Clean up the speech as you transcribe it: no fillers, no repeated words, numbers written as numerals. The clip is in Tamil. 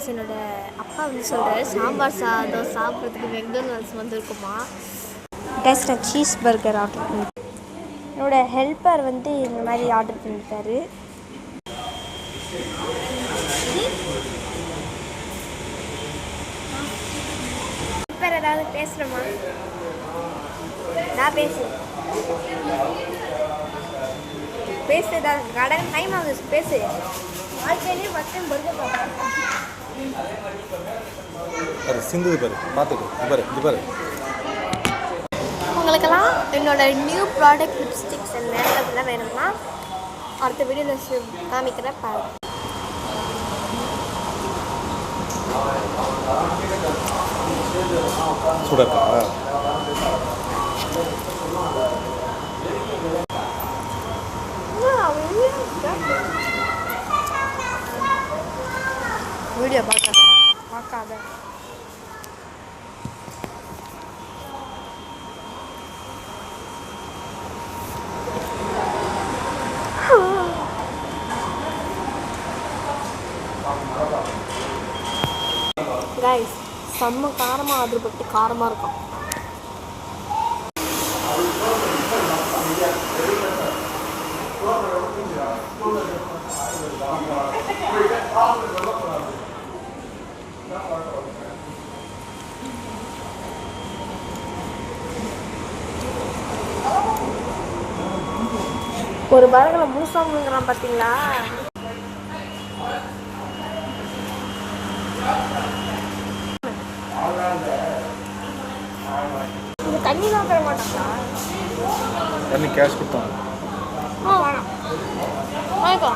கைஸ் என்னோட அப்பா வந்து சொல்கிறாரு சாம்பார் சாதம் சாப்பிட்றதுக்கு மெக்டொனால்ட்ஸ் வந்துருக்குமா. கைஸ் நான் சீஸ் பர்கர் ஆர்டர் பண்ணிட்டேன். என்னோடய ஹெல்ப்பர் வந்து இந்த மாதிரி ஆர்டர் பண்ணிட்டாரு. ஹெல்ப்பர் ஏதாவது பேசுகிறோமா? நான் பேசுகிறேன். பேசுதா கடன் டைம் ஆகுது பேசு. வாழ்க்கையிலேயே ஃபஸ்ட் டைம் பர்கர் பாரு சிந்து பாரு பார்த்துட்டு பாரு இது பாரு. உங்களுக்கெல்லாம் என்னோட நியூ ப்ராடக்ட் லிப்ஸ்டிக்ஸ் அண்ட் மேக்கப்லாம் வேணும்னா அடுத்த வீடியோவில் காமிக்கிறேன் பாரு. சூடக்கா வீடியோ பார்க்காத கைஸ் செம்ம காரமாக ஆர்டர் போட்டு காரமாக இருக்கும். ஒரு பர்கரை முழுசாங்கிறான் பார்த்தீங்களா? இந்த தண்ணி தான் தர மாட்டாங்களா? தண்ணி கேஷ் கொடுத்தாங்க. வேணாம் வாங்கிக்கோ.